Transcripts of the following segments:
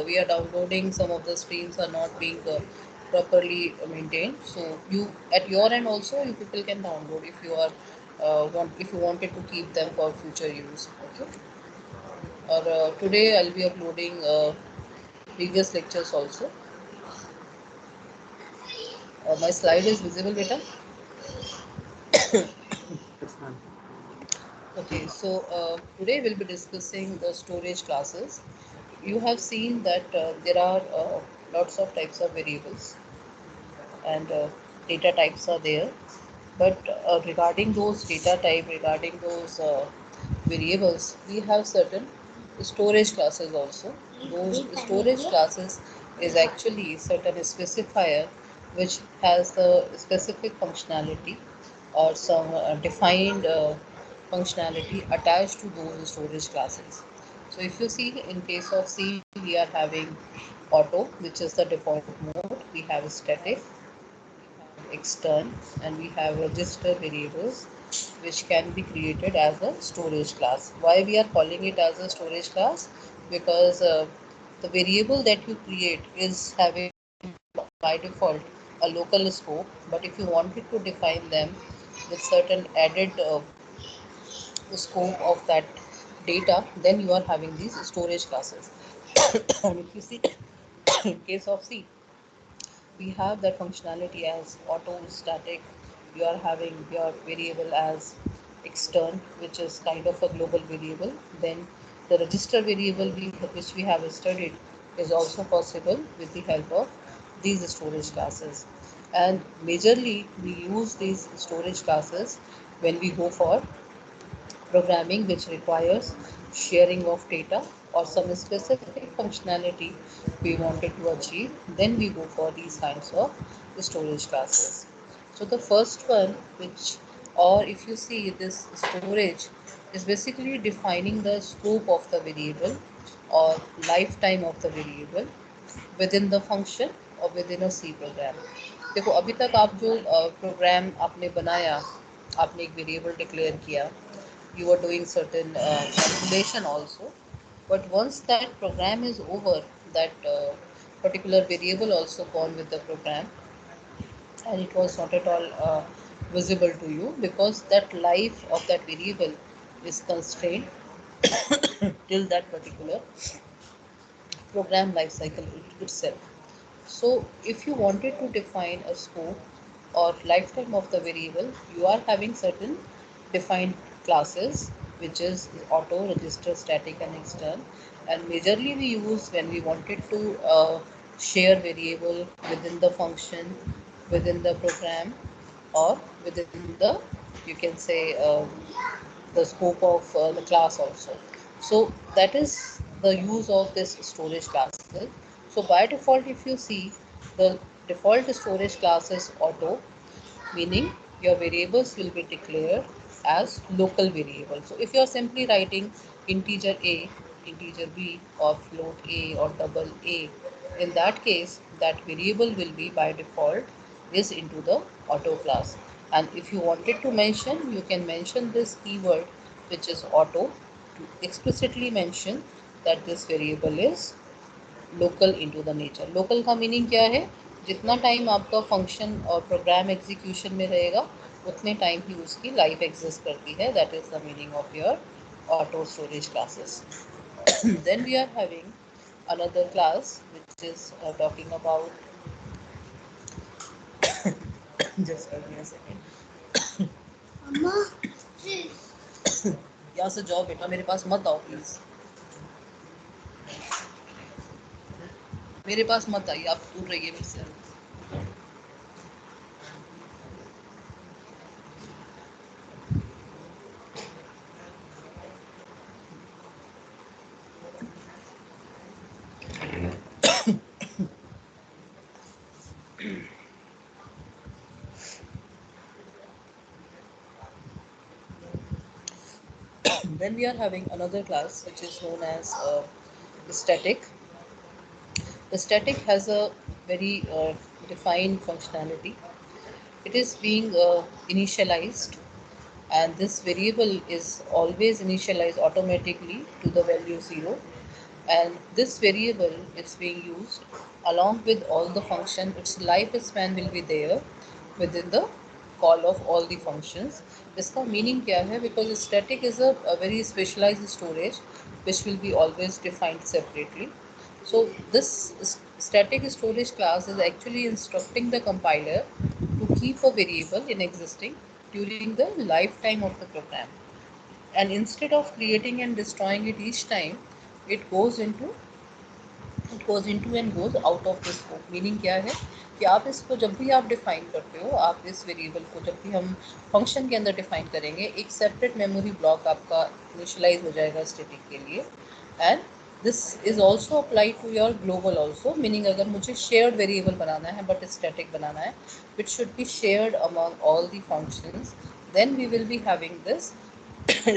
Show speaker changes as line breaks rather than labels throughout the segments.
we are downloading, some of the streams are not being properly maintained. So you at your end also, you people can download if you are if you wanted to keep them for future use. Okay. Or today I'll be uploading previous lectures also. My slide is visible, beta.
Yes, ma'am.
Okay, so today we'll be discussing the storage classes. You have seen that there are lots of types of variables and data types are there. But regarding those data type, regarding those variables, we have certain storage classes also. Those storage classes is actually certain specifier which has the specific functionality or some defined functionality attached to those storage classes. So if you see in case of C, we are having auto, which is the default mode. We have static, extern, and we have register variables which can be created as a storage class. Why we are calling it as a storage class? Because the variable that you create is having by default a local scope, but if you wanted to define them with certain added scope of that data, then you are having these storage classes. And if you see in case of C, we have that functionality as auto static. You are having your variable as extern, which is kind of a global variable. Then the register variable which we have studied is also possible with the help of these storage classes. And majorly we use these storage classes when we go for programming which requires sharing of data or some specific functionality we wanted to achieve, then we go for these kinds of storage classes. So the first one, which, or if you see this storage, is basically defining the scope of the variable or lifetime of the variable within the function or within a C program. देखो अभी तक आप जो programme आपने बनाया, आपने एक variable declare किया, you are doing certain calculation also, but once that program is over, that particular variable also gone with the program, and it was not at all visible to you because that life of that variable is constrained till that particular program life cycle itself. So if you wanted to define a scope or lifetime of the variable, you are having certain defined classes, which is auto, register, static, and extern. And majorly we use when we wanted to share variable within the function, within the program, or within the, you can say, the scope of the class also. So that is the use of this storage classes. So by default, if you see, the default storage class is auto, meaning your variables will be declared as local variable. So if you are simply writing integer a, integer b, or float a or double a, in that case that variable will be by default is into the auto class. And if you wanted to mention, you can mention this keyword which is auto to explicitly mention that this variable is local into the nature. Local का meaning क्या है? जितना time आपका function और program execution में रहेगा उतने time ही उसकी लाइफ एग्जिस्ट करती है. That is the meaning of your auto storage classes. Then we are having another class which is talking about just give me a second. यहाँ से जाओ बेटा, मेरे पास मत आओ प्लीज, मेरे पास मत आइए, आप दूर रहिए मेरे से. Then we are having another class which is known as static. The static has a very defined functionality. It is being initialized, and this variable is always initialized automatically to the value 0. and this variable is being used along with all the function. Its lifespan will be there within the call of all the functions. इसका meaning क्या है? Because static is a very specialized storage which will be always defined separately. So this static storage class is actually instructing the compiler to keep a variable in existing during the lifetime of the program, and instead of creating and destroying it each time, it goes into and goes out of the scope. Meaning क्या है कि आप इसको जब भी आप define करते हो, आप इस वेरिएबल को जब भी हम फंक्शन के अंदर डिफाइन करेंगे, एक सेपरेट मेमोरी ब्लॉक आपका इनिशियलाइज हो जाएगा स्टैटिक के लिए. And this is also apply to your global also. Meaning अगर मुझे शेयर्ड वेरिएबल बनाना है बट स्टैटिक बनाना है, which should be shared among all the functions, then we will be having this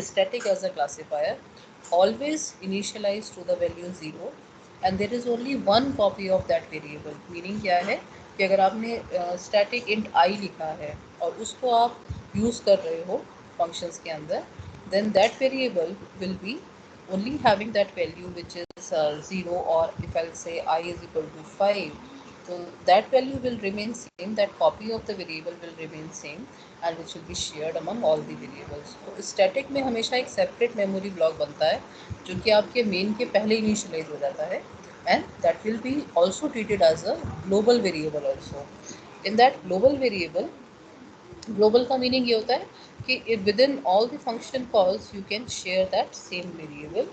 static as a classifier, always initialized to the value 0, and there is only one copy of that variable. meaning क्या है कि अगर आपने static int I लिखा है और उसको आप यूज़ कर रहे हो functions के अंदर, then that variable will be only having that value which is 0, or if I'll say I is equal to 5, so that value will remain same, that copy of the variable will remain same, and which will be shared among all the variables. तो static में हमेशा एक separate memory block बनता है जो कि आपके main के पहले initialize हो जाता है, and that will be also treated as a global variable also. In that global variable, global का meaning ये होता है कि within all the function calls you can share that same variable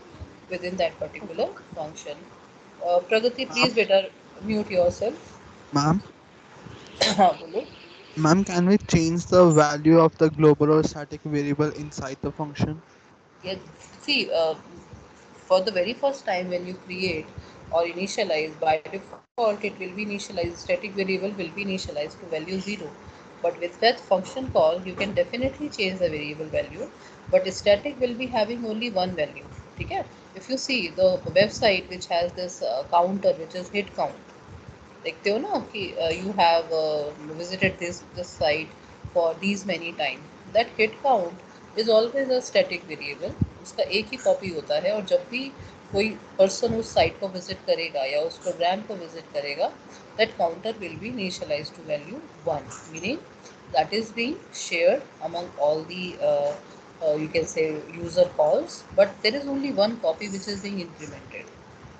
within that particular function. Pragati,
Ma'am,
please better mute yourself.
ma'am,
हाँ बोलो.
ma'am, can we change the value of the global or static variable inside the function?
Yeah, see, for the very first time when you create or initialize, by default it will be initialized, static variable will be initialized to value 0. But with that function call, you can definitely change the variable value, but static will be having only one value. Okay? If you see the website which has this counter which is hit count, देखते हो ना कि you have visited this site for these many times, that hit count is always a static variable. उसका एक ही copy होता है, और जब भी कोई पर्सन उस साइट को विजिट करेगा या उस प्रोग्राम को विजिट करेगा, that counter will be initialized to value 1, meaning that is being shared among all the you can say user calls, but there is only one copy which is being implemented.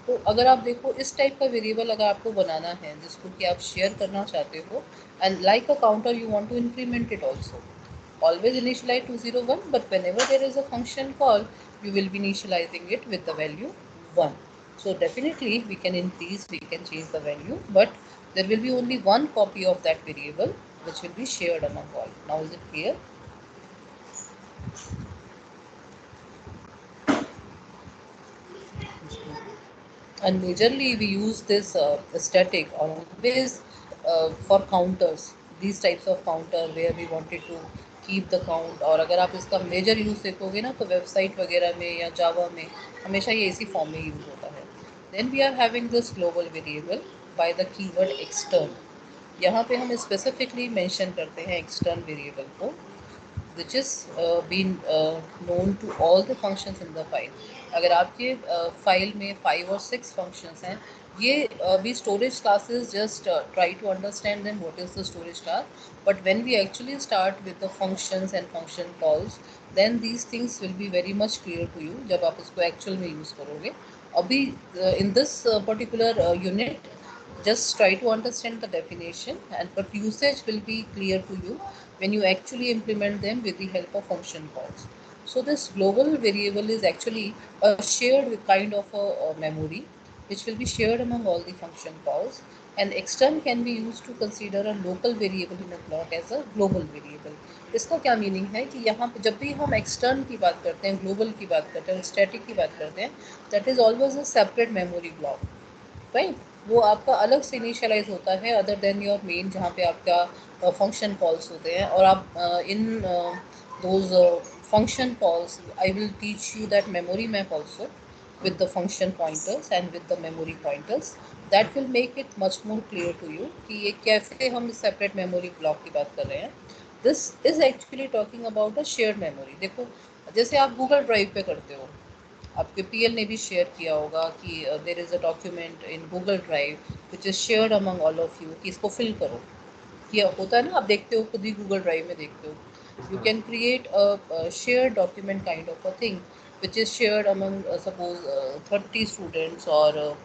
तो अगर आप देखो इस type का variable अगर आपको बनाना है जिसको कि आप शेयर करना चाहते हो, and like a counter you want to increment it also, always initialize to 0 1, but whenever there is a function call you will be initializing it with the value 1. So definitely we can increase, we can change the value, but there will be only one copy of that variable which will be shared among all. Now is it clear?
Yes, ma'am.
And majorly we use this static always for counters, these types of counter where we wanted to keep the count. और अगर आप इसका major use देखोगे ना तो website वगैरह में या जावा में हमेशा ये इसी फॉर्म में यूज़ होता है. Then we are having this global variable by the keyword extern. यहाँ पे हम स्पेसिफिकली मेंशन करते हैं एक्सटर्न वेरिएबल को, which is been known to all the functions in the file. अगर आपके फाइल में 5 or 6 functions हैं, ये भी storage classes, just try to understand them what is the storage class, but when we actually start with the functions and function calls, then these things will be very much clear to you जब आप इसको actual में use करोगे. अभी in this particular unit, just try to understand the definition, and but usage will be clear to you when you actually implement them with the help of function calls. So this global variable is actually a shared kind of a memory which will be shared among all the function calls, and extern can be used to consider a local variable in a block as a global variable. इसका क्या meaning है कि यहाँ पे जब भी हम extern की बात करते हैं, ग्लोबल की बात करते हैं, स्टैटिक की बात करते हैं, that is always a separate memory block, right. वो आपका अलग से इनिशियलाइज होता है अदर देन योर मेन, जहाँ पे आपका फंक्शन कॉल्स होते हैं. और आप in those function calls I will teach you that memory map also with the function pointers and with the memory pointers. That will make it much more clear to you कि ये कैसे हम इस separate memory block की बात कर रहे हैं. This is actually talking about a shared memory. देखो जैसे आप Google Drive पे करते हो, आपके पीएल ने भी शेयर किया होगा कि there is a document in Google drive which is shared among all of you कि इसको फिल करो, किया होता है ना, आप देखते हो खुद ही गूगल ड्राइव में देखते हो, you can create a shared document kind of a thing which is shared among suppose 30 students or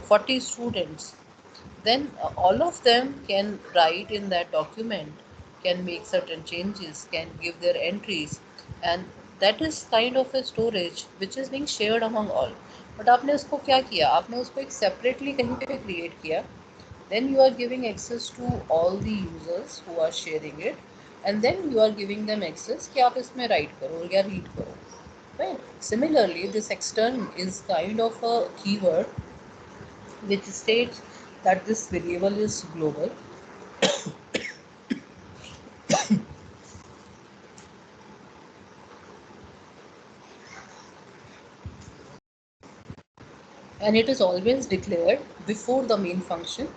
40 students. Then all of them can write in that document, can make certain changes, can give their entries, and that is kind of a storage which is being shared among all. But आपने उसको क्या किया, आपने उसको एक separately कहीं पे create किया, then you are giving access to all the users who are sharing it, and then you are giving them access कि आप इसमें write करो या read करो, right? Similarly, this extern is kind of a keyword which states that this variable is global, and it is always declared before the main function,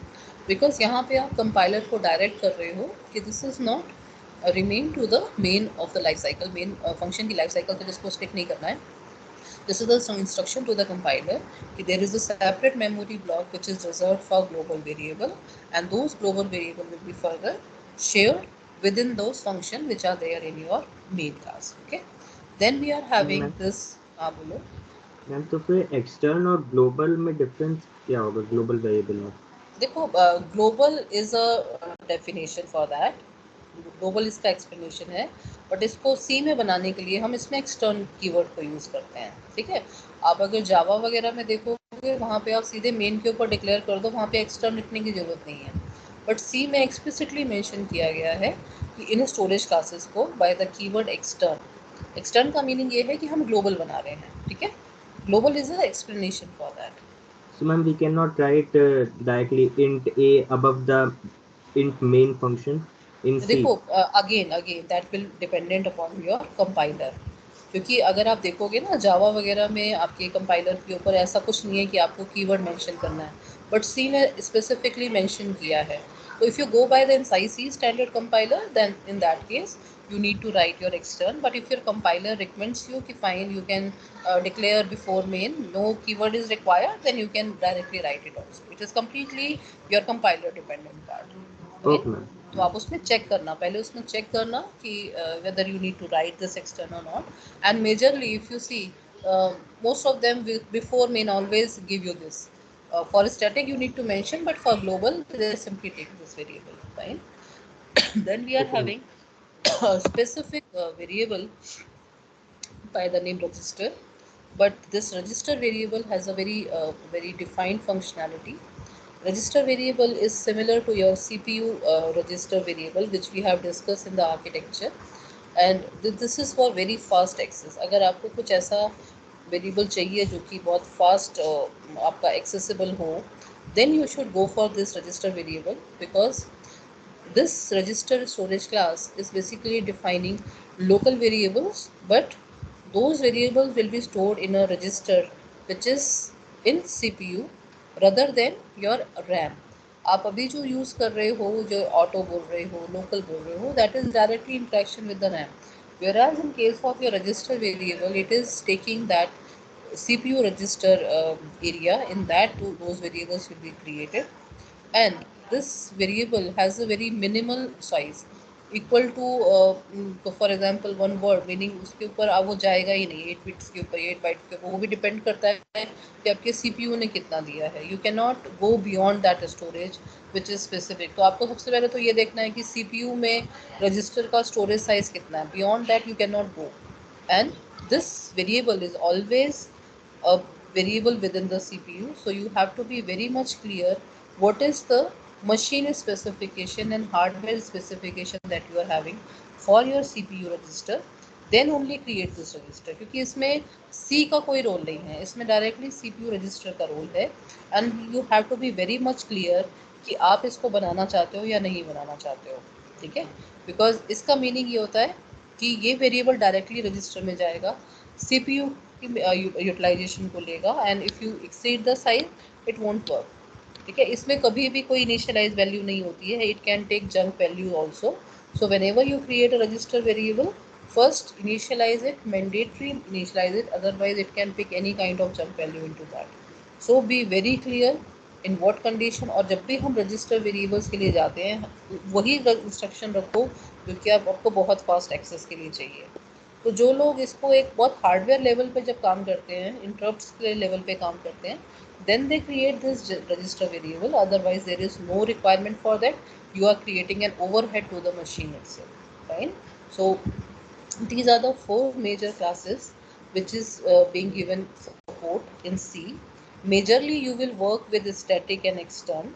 because यहाँ पे आप compiler को direct कर रहे हो कि this is not remain to the main of the life cycle, main function की life cycle तक इसको stick नहीं करना है. This is the instruction to the compiler कि there is a separate memory block which is reserved for global variable, and those global variable will be further shared within those functions which are there in your main class. Okay, then we are having
ma'am
this. हाँ बोलो.
Ma'am तो फिर extern और global में difference क्या होगा global variable में?
देखो, global is a definition for that, global इसका एक्सप्लेनेशन है, बट इसको सी में बनाने के लिए हम इसमें एक्सटर्न कीवर्ड को यूज़ करते हैं. ठीक है, आप अगर जावा वगैरह में देखोगे वहाँ पे आप सीधे मेन के ऊपर डिक्लेयर कर दो, वहाँ पे एक्सटर्न लिखने की ज़रूरत नहीं है. बट सी में एक्सप्लिसिटली मेंशन किया गया है कि इन स्टोरेज क्लासेस को bye the keyword extern. Extern का मीनिंग ये है कि हम ग्लोबल बना रहे हैं. ठीक है, global is a explanation for that.
So ma'am, we cannot write directly int a above the int main function in C.
देखो, again again that will dependent upon your compiler, क्योंकि अगर आप देखोगे ना जावा वगैरह में आपके कंपाइलर के ऊपर ऐसा कुछ नहीं है कि आपको कीवर्ड मेंशन करना है, बट सी ने स्पेसिफिकली मेंशन किया है. तो if you go by the C standard compiler then in that case you need to write your extern, but if your compiler recommends you कि fine you can declare before main no keyword is required, then you can directly write it also. It is completely your compiler dependent part. Fine.
Okay ma'am.
तो आप उसमें check करना, पहले उसमें check करना कि whether you need to write this extern or not. And majorly if you see, most of them before main always give you this. For static you need to mention, but for global they simply take this variable. Fine. Then we are
Okay ma'am.
having a specific variable by the name register, but this register variable has a very defined functionality. Register variable is similar to your CPU register variable which we have discussed in the architecture, and this is for very fast access. अगर आपको कुछ ऐसा variable चाहिए जो कि बहुत fast आपका accessible हो, then you should go for this register variable, because this register storage class is basically defining local variables, but those variables will be stored in a register which is in CPU rather than your RAM. आप अभी जो use कर रहे हो, जो auto बोल रहे हो, लोकल बोल रहे हो, that is directly interaction with the RAM. Whereas in case of your register variable, it is taking that CPU register area. In that, those variables will be created, and this variable has a very minimal size equal to for example one word, meaning उसके ऊपर अब वो जाएगा ही नहीं 8 bits के ऊपर, 8 bite के ऊपर. वो भी डिपेंड करता है कि आपके सीपीयू ने कितना दिया है. You can not go beyond that storage which is specific. तो आपको सबसे पहले तो ये देखना है कि सीपीयू में रजिस्टर का स्टोरेज साइज कितना है. Beyond that you can not go, and this variable is always a variable within the CPU. So you have to be very much clear what is the machine specification and hardware specification that you are having for your CPU register. Then only create this register, क्योंकि इसमें C का कोई role नहीं है, इसमें directly CPU register का role है. And you have to be very much clear कि आप इसको बनाना चाहते हो या नहीं बनाना चाहते हो. ठीक है, बिकॉज इसका मीनिंग ये होता है कि ये वेरिएबल डायरेक्टली रजिस्टर में जाएगा, सीपीयू की यूटिलाइजेशन को लेगा, and if you exceed the size it won't work. ठीक है, इसमें कभी भी कोई इनिशियलाइज वैल्यू नहीं होती है, it can take junk value also. So whenever you create a register variable, First, initialize it, mandatory initialize it, otherwise it can pick any kind of jump value into that. So be very clear in what condition, और जब भी हम register variables के लिए जाते हैं वही instruction रखो जो कि आपको बहुत फास्ट एक्सेस के लिए चाहिए. तो जो लोग इसको एक बहुत हार्डवेयर लेवल पे जब काम करते हैं, इंटरप्ट्स के लेवल पे काम करते हैं, then they create this register variable, otherwise there is no requirement for that. You are creating an overhead to the machine itself, fine. So these are the four major classes which is being given support in C. Majorly you will work with static and extern.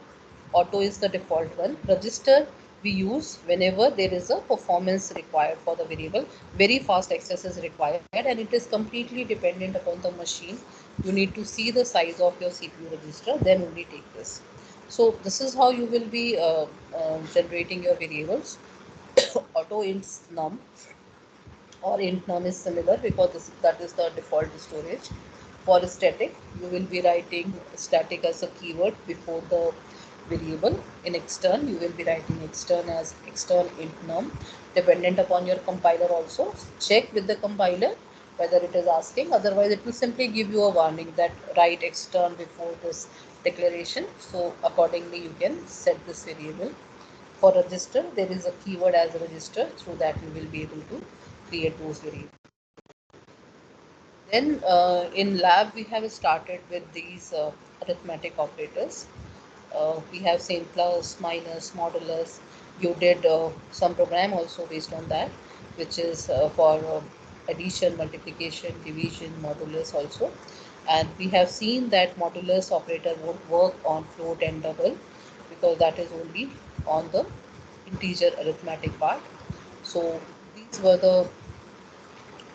Auto is the default one. Register we use whenever there is a performance required for the variable. Very fast access is required and it is completely dependent upon the machine. You need to see the size of your CPU register, then only take this. So this is how you will be generating your variables. Auto int num or int num is similar because that is the default storage. For static, you will be writing static as a keyword before the variable. In extern, you will be writing extern as extern int num. Dependent upon your compiler also, check with the compiler whether it is asking. Otherwise, it will simply give you a warning that write extern before this declaration. So accordingly, you can set this variable. For register, there is a keyword as a register, through that you will be able to create those variables. Then in lab we have started with these arithmetic operators. We have seen plus, minus, modulus. You did some program also based on that, which is for addition, multiplication, division, modulus also. And we have seen that modulus operator won't work on float and double because that is only on the integer arithmetic part. So these were the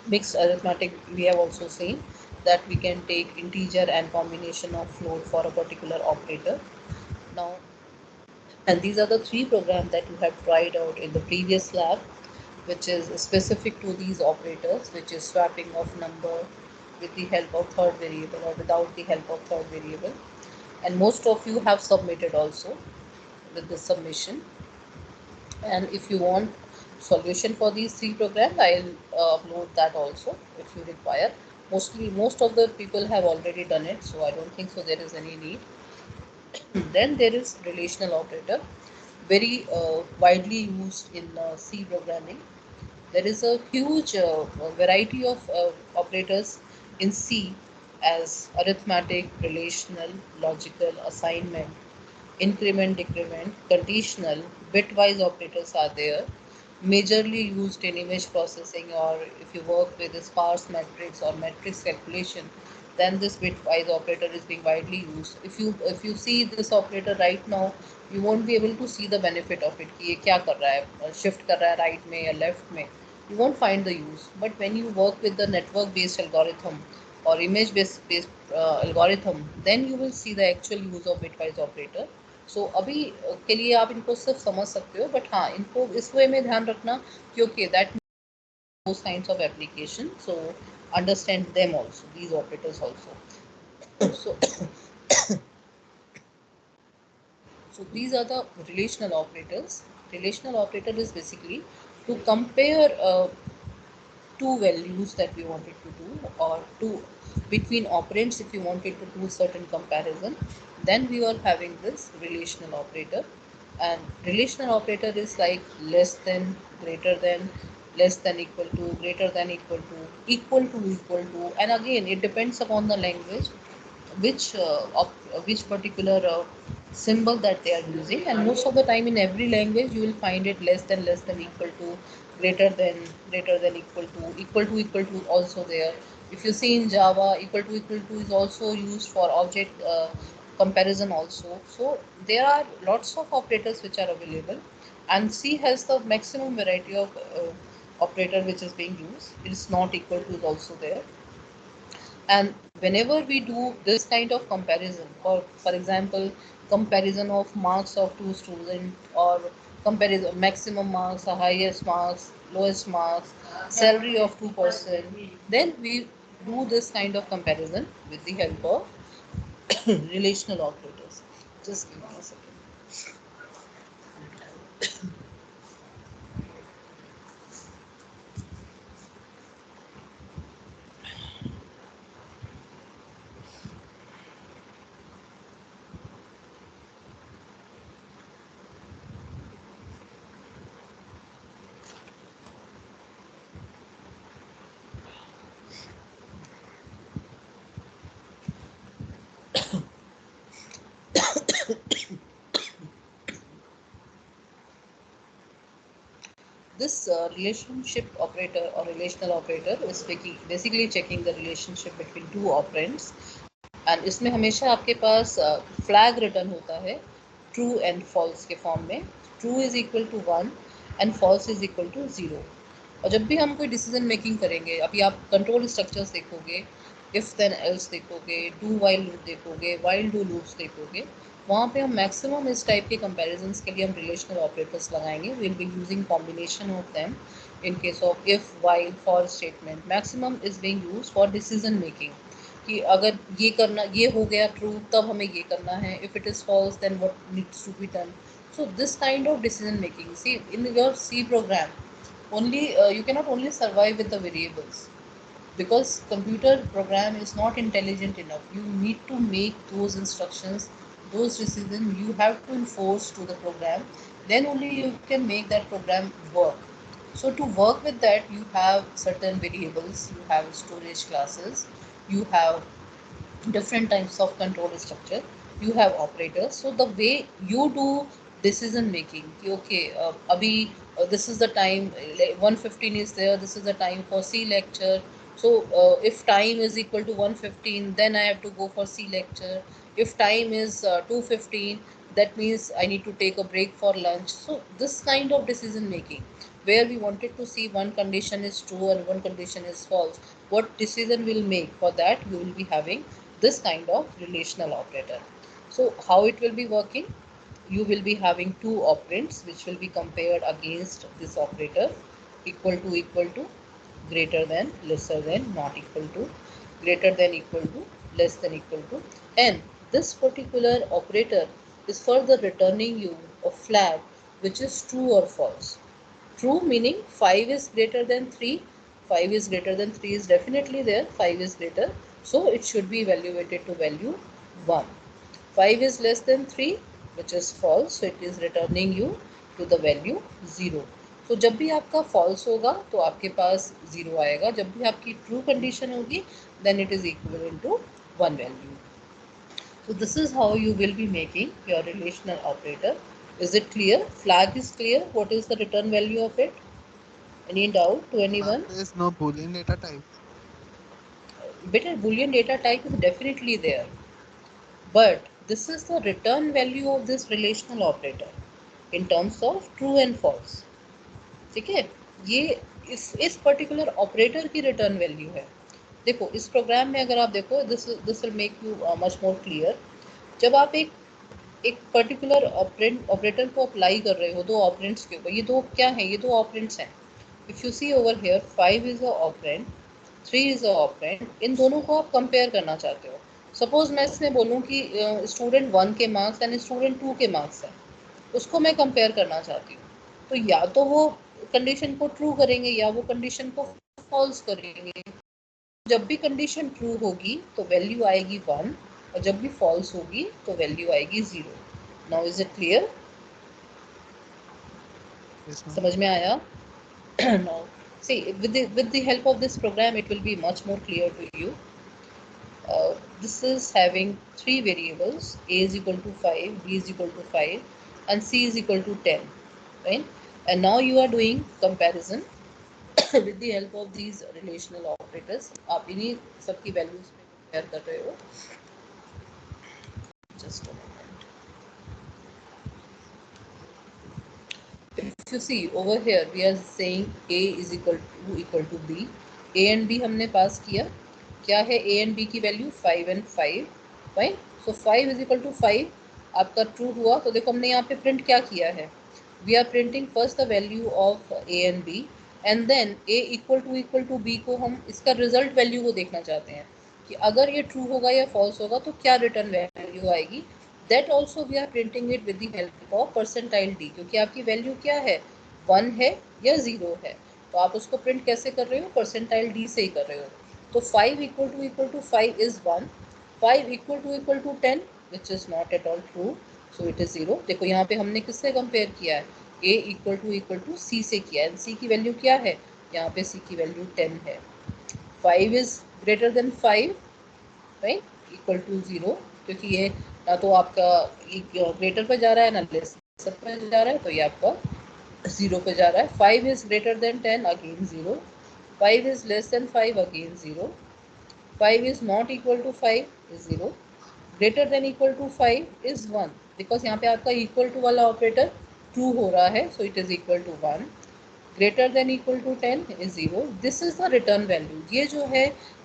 mixed arithmetic. We have also seen that we can take integer and combination of float for a particular operator. Now, and these are the three programs that you have tried out in the previous lab, which is specific to these operators, which is swapping of number with the help of third variable or without the help of third variable. And most of you have submitted also with the submission. And if you want solution for these three programs, I'll upload that also if you require. Most of the people have already done it, so I don't think so there is any need. Then there is relational operator, very widely used in C programming. There is a huge variety of operators in C, as arithmetic, relational, logical, assignment, increment, decrement, conditional, bitwise operators are there. Majorly used in image processing, or if you work with a sparse matrix or matrix calculation, then this bitwise operator is being widely used. If you see this operator right now, you won't be able to see the benefit of it कि ये क्या कर रहा है, shift कर रहा है right में या left में. You won't find the use. But when you work with the network based algorithm or image based algorithm, then you will see the actual use of bitwise operator. सो अभी के लिए आप इनको सिर्फ समझ सकते हो, बट हाँ इनको इस वे में ध्यान रखना क्योंकि that those kinds of application, so understand them also, these operators also. So so these are the relational operators. Relational operator is basically to compare two values that we wanted to do, or two between operands. If you wanted to do certain comparison, then we are having this relational operator. And relational operator is like less than, greater than, less than, equal to, greater than, equal to, equal to, equal to. And again it depends upon the language which particular symbol that they are using. And most of the time in every language you will find it less than, equal to, greater than, greater than, equal to, equal to, equal to also there. If you see in Java, equal to is also used for object comparison also. So there are lots of operators which are available, and C has the maximum variety of operator which is being used. It is not equal to is also there. And whenever we do this kind of comparison, for example comparison of marks of two students, or comparison maximum marks or highest marks, lowest marks, salary of two-person, then we do this kind of comparison with the help of relational operators. Just give me a second. this relationship operator or relational operator is basically checking the relationship between two operands, and इसमें हमेशा आपके पास flag return होता है true and false के form में. True is equal to 1 and false is equal to 0. और जब भी हम कोई डिसीजन मेकिंग करेंगे, अभी आप कंट्रोल स्ट्रक्चर्स देखोगे, इफ देन एल्स देखोगे, डू वाइल लूप देखोगे, वाइल डू लूप्स देखोगे, वहाँ पे हम मैक्सिमम इस टाइप के कंपैरिजंस के लिए हम रिलेशनल ऑपरेटर्स लगाएंगे. Will be using combination of them in case of if while for statement. Maximum is being used for decision making कि अगर ये करना, ये हो गया ट्रू, तब हमें ये करना है. If it is false then what needs to be done. So this kind of decision making, see in your C program, only you cannot only survive with the variables, because computer program is not intelligent enough. You need to make those instructions, those decisions you have to enforce to the program, then only you can make that program work. So to work with that, you have certain variables, you have storage classes, you have different types of control structure, you have operators. So the way you do decision making कि okay, अभी this is the time, 1:15 is there, this is the time for C lecture. So if time is equal to 1:15, then I have to go for C lecture. If time is 2:15, that means I need to take a break for lunch. So this kind of decision making, where we wanted to see one condition is true and one condition is false, what decision we'll make, for that we will be having this kind of relational operator. So how it will be working? You will be having two operands which will be compared against this operator: equal to, greater than, lesser than, not equal to, greater than equal to, less than equal to. And this particular operator is further returning you a flag which is true or false. True meaning 5 is greater than 3. 5 is greater than 3 is definitely there. 5 is greater. So it should be evaluated to value 1. 5 is less than 3, which is false. So it is returning you to the value 0. तो जब भी आपका false होगा तो आपके पास 0 आएगा. जब भी आपकी true condition होगी, then it is equivalent to 1 value. So this is how you will be making your relational operator. Is it clear? Flag is clear. What is the return value of it? Any doubt to anyone?
There is no Boolean data type.
Better Boolean data type is definitely there, but this is the return value of this relational operator in terms of true and false. ठीक है, ये इस particular operator की return value है. देखो इस programme में अगर आप देखो, this will make you much more clear. जब आप एक पर्टिकुलर ऑपरेटर को अप्लाई कर रहे हो दो ऑपरेंट्स के ऊपर, ये दो क्या हैं, ये दो ऑपरेंट्स हैं. If you see over here, 5 is a operand, 3 is a operand. इन दोनों को आप कंपेयर करना चाहते हो. सपोज मैं इसमें बोलूँ कि स्टूडेंट 1 के मार्क्स एंड स्टूडेंट 2 के मार्क्स हैं, उसको मैं कंपेयर करना चाहती हूँ. तो या तो वो कंडीशन को ट्रू करेंगे या वो कंडीशन को फॉल्स करेंगे. जब भी कंडीशन ट्रू होगी तो वैल्यू आएगी 1, और जब भी फॉल्स होगी तो वैल्यू आएगी 0. Now is it clear?
Yes, ma'am.
समझ में आया? Now see, with the help of this program it will be much more clear to you. This is having three variables: a is equal to 5, b is equal to 5, and c is equal to 10, right? And now you are doing comparison with the help of these relational operators. आप इन्हीं सबकी values पे compare कर रहे हो. Just a moment. If you see over here, we are saying a is equal to b. a and b हमने पास किया. क्या है a and b की value? 5 and 5, right? So 5 is equal to 5 आपका ट्रू हुआ. तो देखो हमने यहाँ पे प्रिंट क्या किया है. We are printing first the value of a and b, and then a equal to b को हम इसका रिजल्ट वैल्यू को देखना चाहते हैं कि अगर ये ट्रू होगा या फॉल्स होगा तो क्या रिटर्न वैल्यू आएगी. That also we are printing it with the help of percentile d, क्योंकि आपकी वैल्यू क्या है, 1 है या 0 है. तो आप उसको प्रिंट कैसे कर रहे हो, परसेंटाइल डी से ही कर रहे हो. तो 5 equal to 5 is 1. 5 equal to 10 which is not at all true, so it is 0. देखो यहाँ पे हमने किससे कंपेयर किया है, a इक्वल टू c से किया है. c की वैल्यू क्या है, यहाँ पे c की वैल्यू 10 है. 5 is greater than 5, right, equal to 0, क्योंकि ये ना तो आपका ग्रेटर पर जा रहा है ना लेसर पर जा रहा है, तो ये आपका 0 पे जा रहा है. 5 is greater than 10, again 0. 5 is less than 5, again 0. 5 is not equal to 5 is 0. Greater than equal to 5 is 1, because यहाँ पे आपका equal to वाला ऑपरेटर true हो रहा है, so it is equal to 1. Greater than equal to 10 is 0. This is the return value. ये जो है,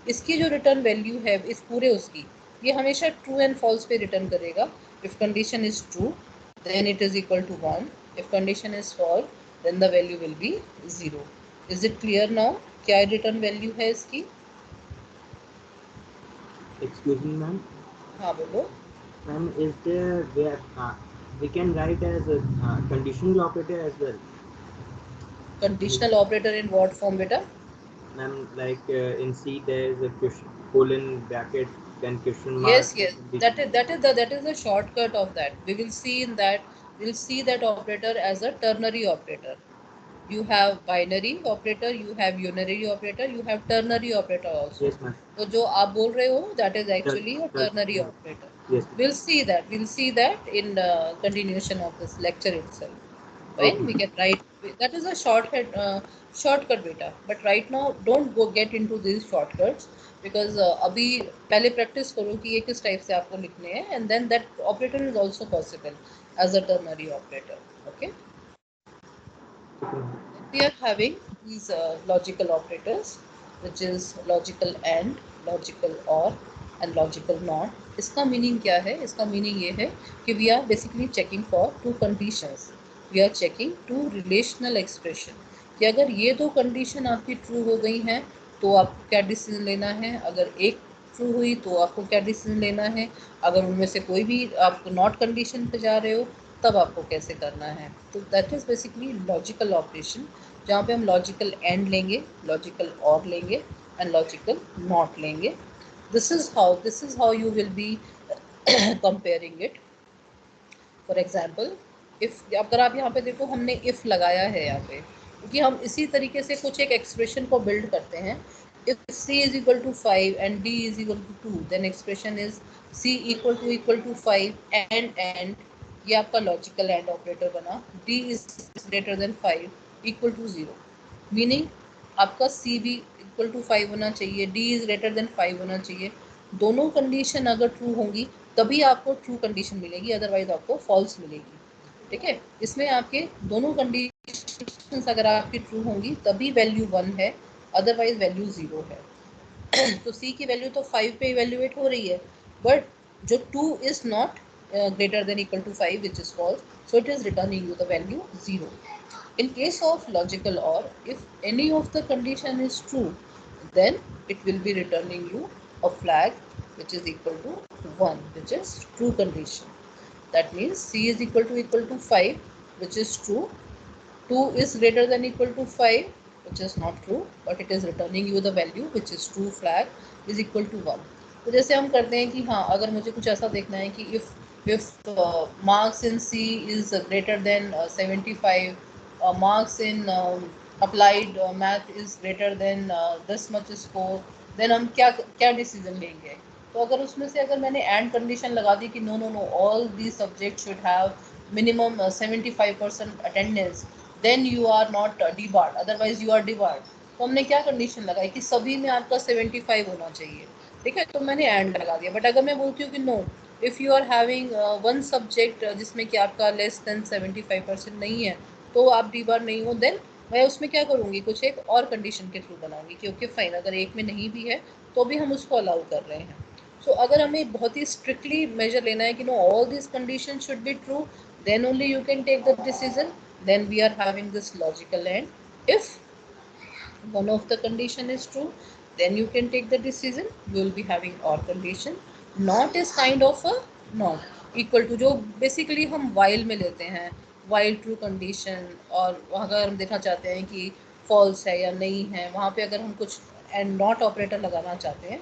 इसकी जो return value है इस पूरे उसकी, ये हमेशा true and false पे return करेगा. If condition is true, then it is equal to 1. If condition is false, then the value will be 0. Is it clear now? क्या return value है इसकी?
Excuse me, ma'am.
हाँ बोलो.
Ma'am, is there where we can write as a conditional operator as well?
Conditional operator in what form, beta?
Ma'am, like in C there is a question colon bracket then question mark.
Yes, yes. That is the shortcut of that. We will see in that. We'll see that operator as a ternary operator. You have binary operator, you have unary operator, you have ternary operator also.
Yes, ma'am.
तो जो आप बोल रहे हो, that is actually a ternary
Yeah.
operator.
Yes.
We'll see that. We'll see that in continuation of this lecture itself. When
Okay.
we can write, that is a shortcut beta. But right now, don't go get into these shortcuts, because अभी पहले practice करो कि ये किस type से आपको लिखने हैं, and then that operator is also possible as a ternary operator. Okay. We are having these logical operators, which is logical and, logical or, and logical not. इसका मीनिंग क्या है? इसका मीनिंग ये है कि we are basically checking for two conditions. We are checking two relational expression. कि अगर ये दो कंडीशन आपकी ट्रू हो गई हैं, तो आपको क्या डिसीजन लेना है. अगर एक ट्रू हुई तो आपको क्या डिसीजन लेना है. अगर उनमें से कोई भी आप नॉट कंडीशन पे जा रहे हो, तब आपको कैसे करना है. तो that is basically logical operation, जहाँ पे हम लॉजिकल एंड लेंगे, लॉजिकल और लेंगे, एंड लॉजिकल नॉट लेंगे. This is how you will be comparing it. For example, if अगर आप यहाँ पे देखो, हमने इफ लगाया है यहाँ पे, क्योंकि हम इसी तरीके से कुछ एक एक्सप्रेशन को बिल्ड करते हैं. If c is equal to 5 and d is equal to 2, then expression is c equal to 5 and ये आपका लॉजिकल एंड ऑपरेटर बना. d is greater than 5 equal to 0, meaning आपका c भी इक्वल टू 5 होना चाहिए, d is greater than 5 होना चाहिए. दोनों कंडीशन अगर ट्रू होंगी तभी आपको ट्रू कंडीशन मिलेगी, अदरवाइज आपको फॉल्स मिलेगी. ठीक है. इसमें आपके दोनों कंडीशन अगर आपकी ट्रू होंगी तभी वैल्यू 1 है, अदरवाइज वैल्यू 0 है. तो c की वैल्यू तो 5 पे इवेल्युएट हो रही है, बट जो 2 is not greater than equal to 5, which is false, so it is returning you the value 0. In case of logical OR, if any of the condition is true, then it will be returning you a flag which is equal to 1, which is true condition. That means c is equal to 5, which is true. 2 is greater than equal to 5, which is not true, but it is returning you the value which is true flag is equal to 1. तो जैसे हम करते हैं कि हाँ, अगर मुझे कुछ ऐसा देखना है कि if marks in C is greater than 75, marks in applied math is greater than this much score, then हम क्या क्या डिसीजन लेंगे. तो अगर उसमें से अगर मैंने एंड कंडीशन लगा दी कि no no no, all the subject should have minimum 75% attendance, then you are not debarred, otherwise you are debarred. तो हमने क्या कंडीशन लगाई कि सभी में आपका 75 होना चाहिए. ठीक है. तो मैंने एंड लगा दिया. बट अगर मैं बोलती हूँ कि no, if you are having one subject जिसमें कि आपका लेस देन 75% नहीं है, तो आप डीबार नहीं हो, देन मैं उसमें क्या करूँगी, कुछ एक और कंडीशन के थ्रू बनाऊंगी कि ओके फाइन, अगर एक में नहीं भी है तो भी हम उसको अलाउ कर रहे हैं. सो अगर हमें बहुत ही स्ट्रिक्टली मेजर लेना है कि no, all this condition should be true, then only you can take the decision. Then we are having this logical end. If one of the condition is true, then you can take the decision. You will be having or condition. Not is kind of a not equal to, जो basically हम while में लेते हैं, while true condition. और अगर हम देखना चाहते हैं कि false है या नहीं है, वहाँ पे अगर हम कुछ and not operator लगाना चाहते हैं,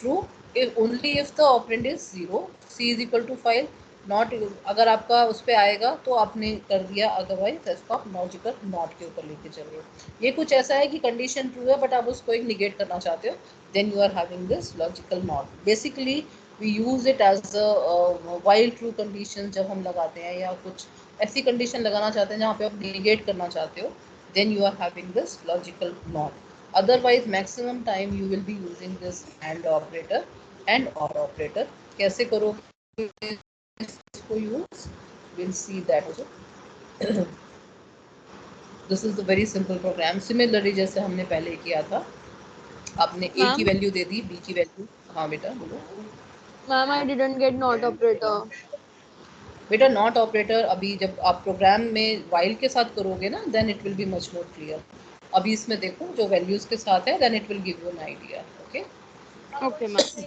true if only if the operand is 0, c is equal to 5. Not अगर आपका उस पर आएगा तो आपने कर दिया, अदरवाइज इसको आप लॉजिकल नॉट के ऊपर लेके चलिए. ये कुछ ऐसा है कि कंडीशन ट्रू है बट आप उसको एक निगेट करना चाहते हो, then you are having this logical not. Basically we use it as a while true condition जब हम लगाते हैं, या कुछ ऐसी कंडीशन लगाना चाहते हैं जहाँ पे आप नेगेट करना चाहते हो, then you are having this logical not. Otherwise maximum time you will be using this and operator and or operator. कैसे करोगे इसको use, we'll see that also. This is the very simple program, similarly जैसे हमने पहले किया था। आपने a की
मैम
वैल्यू दे दी, बी की वैल्यू, हाँ बेटा बोलो।
Ma'am I didn't get not operator.
बेटा नॉट ऑपरेटर अभी जब आप प्रोग्राम में वाइल के साथ करोगे ना, then it will be much more clear. अभी इसमें देखो जो वैल्यूज के साथ है, then it will give you an idea. Okay,
okay ma'am.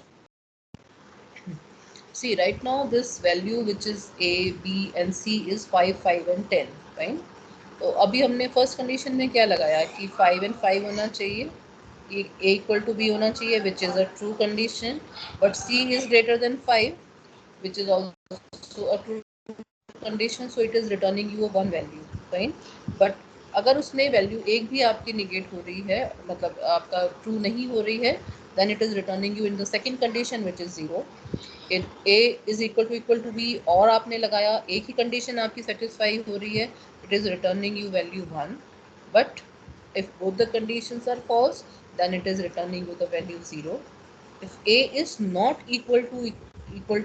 see right now this value which is a b and c is 5 5 and 10, right? तो अभी हमने फर्स्ट कंडीशन में क्या लगाया कि 5 and 5 होना चाहिए, ये a इक्वल टू b होना चाहिए, which is a true condition, but c is greater than 5 which is also a true condition, so it is returning you one value, right? But अगर उसमें वैल्यू एक भी आपकी निगेट हो रही है, मतलब आपका ट्रू नहीं हो रही है, then it is returning you in the second condition which is 0। A is equal to b और आपने लगाया, एक ही कंडीशन आपकी सेटिस्फाई हो रही है, it is returning you value 1। But if both the conditions are false, then it is returning you the value 0. if a is not equal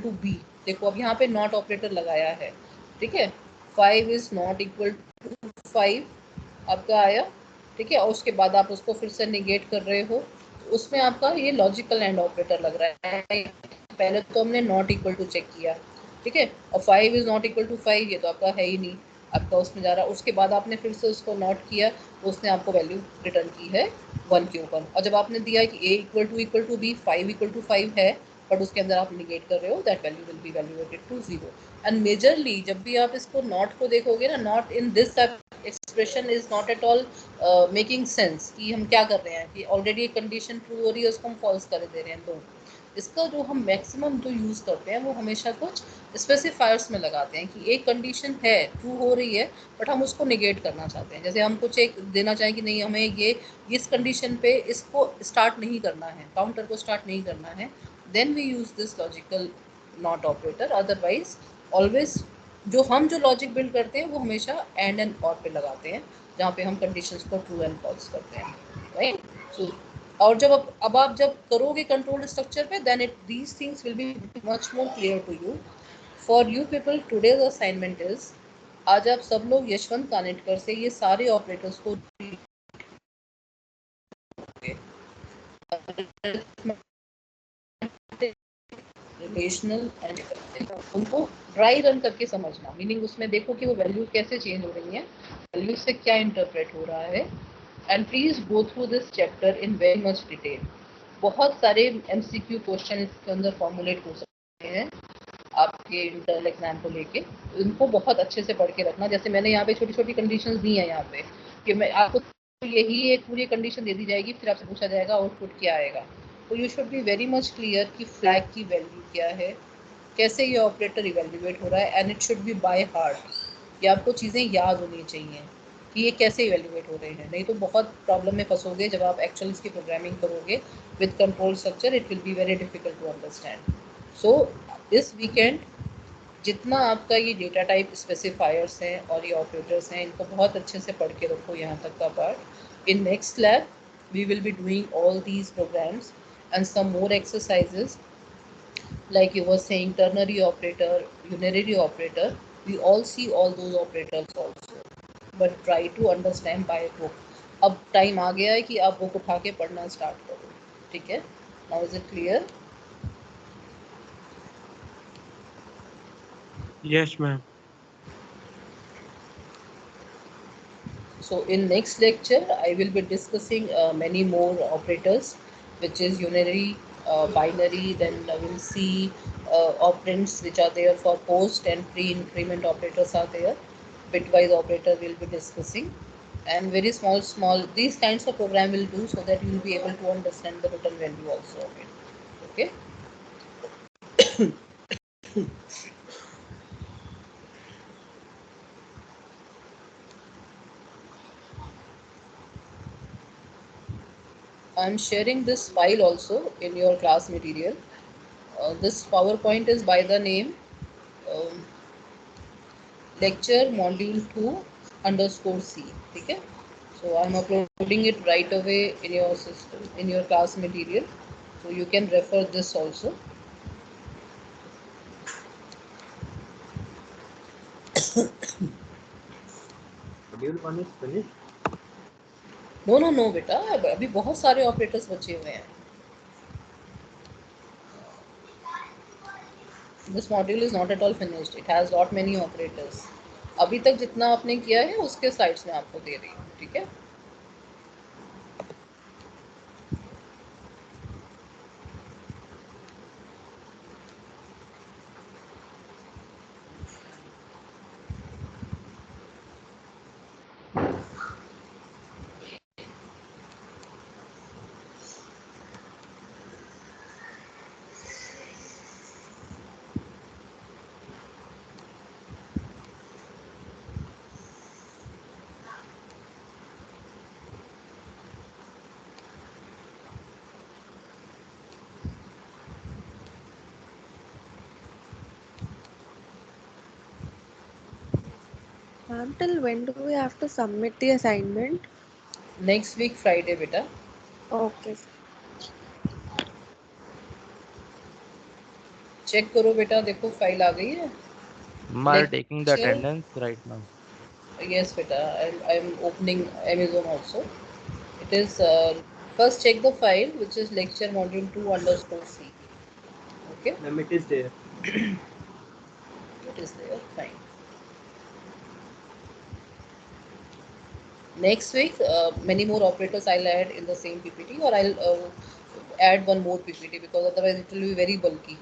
to b, देखो अब यहाँ पे नॉट ऑपरेटर लगाया है, ठीक है? 5 इज नॉट इक्वल टू 5 आपका आया, ठीक है, और उसके बाद आप उसको फिर से निगेट कर रहे हो, तो उसमें आपका ये लॉजिकल एंड ऑपरेटर लग रहा है। पहले तो हमने नॉट इक्वल टू चेक किया, ठीक है, और 5 इज नॉट इक्वल टू 5, ये तो आपका है ही नहीं, आपका उसमें जा रहा है। उसके बाद आपने फिर से उसको नॉट किया, तो उसने आपको वैल्यू रिटर्न की है 1 के ऊपर। और जब आपने दिया कि a equal to b, 5 equal to 5 है, बट उसके अंदर आप निगेट कर रहे हो, that value will be valuated to 0। And majorly जब भी आप इसको नॉट को देखोगे ना, not in this expression is not at all making sense कि हम क्या कर रहे हैं कि ऑलरेडी एक कंडीशन ट्रू हो रही है, उसको हम फॉल्स कर दे रहे हैं। तो इसका जो हम मैक्सिमम जो यूज़ करते हैं वो हमेशा कुछ स्पेसिफायर्स में लगाते हैं कि एक कंडीशन है ट्रू हो रही है, बट हम उसको निगेट करना चाहते हैं। जैसे हम कुछ एक देना चाहें कि नहीं, हमें ये इस कंडीशन पे इसको स्टार्ट नहीं करना है, काउंटर को स्टार्ट नहीं करना है, then we use this logical not operator. Otherwise always जो लॉजिक बिल्ड करते हैं वो हमेशा एंड और पे लगाते हैं, जहाँ पे हम कंडीशंस को ट्रू एंड फॉल्स करते हैं, राइट? सो और जब अब आप जब करोगे कंट्रोल स्ट्रक्चर पे, then it these things will be much more clear to you. For you people today's assignment is, आज आप सब लोग यशवंत कानेटकर से ये सारे ऑपरेटर्स को रिलेशनल एंड उनको ड्राई रन करके समझना, मीनिंग उसमें देखो कि वो वैल्यू कैसे चेंज हो रही है, वैल्यू से क्या इंटरप्रेट हो रहा है। And please go through this chapter in very much detail. बहुत सारे एमसीक्यू क्वेश्चन इसके अंदर फॉर्मुलेट हो सकते हैं आपके इंटरनल एग्जाम को लेके, इनको बहुत अच्छे से पढ़ के रखना। जैसे मैंने यहाँ पे छोटी छोटी कंडीशंस दी हैं यहाँ पे, कि मैं आपको यही एक पूरी कंडीशन दे दी जाएगी, फिर आपसे पूछा जाएगा आउटपुट क्या आएगा। तो you should be very much clear कि फ्लैग की वैल्यू क्या है, कैसे ये ऑपरेटर इवेल्युएट हो रहा है, and it should be by heart. ये आपको चीज़ें याद होनी चाहिए कि ये कैसे इवेल्युएट हो रहे हैं, नहीं तो बहुत प्रॉब्लम में फंसोगे जब आप एक्चुअल इसकी प्रोग्रामिंग करोगे with control structure, it will be very difficult to understand. So this weekend जितना आपका ये डेटा टाइप स्पेसिफायर्स हैं और ये ऑपरेटर्स हैं, इनको बहुत अच्छे से पढ़ के रखो यहाँ तक का part. In next lab we will be doing all these programs and some more exercises, like you were saying ternary operator, unary operator, we all see all those operators also, but try to understand by book। अब time आ गया है कि आप book उठा के पढ़ना start करो, ठीक है? Now is it clear?
Yes, ma'am.
So in next lecture I will be discussing many more operators, which is unary, binary, then we'll see operands which are there for post and pre-increment operators are there, bitwise operator we'll be discussing, and very small these kinds of program will do, so that you will be able to understand the return value also of it. Okay. I'm sharing this file also in your class material. This PowerPoint is by the name um, lecture module 2 underscore C. ठीक है? So I'm uploading it right away in your system, in your class material. So you can refer this also.
Module 1 is finished.
No बेटा, अभी बहुत सारे operators बचे हुए हैं. This module is not at all finished. It has lot many operators. अभी तक जितना आपने किया है उसके साइड्स में आपको दे रही हूँ. ठीक है?
Ma'am, till when do we have to submit the assignment?
Next week Friday बेटा.
Okay.
चेक करो बेटा, देखो फाइल आ गई है.
I'm taking the
Lecture.
attendance right now.
Yes beta, I'm opening Amazon also. It is first check the file which is lecture module 2 underscore C. Okay,
It is there.
it is there. Fine. Next week, many more operators I'll add in the same PPT, or I'll add one more PPT, because otherwise it will be very bulky.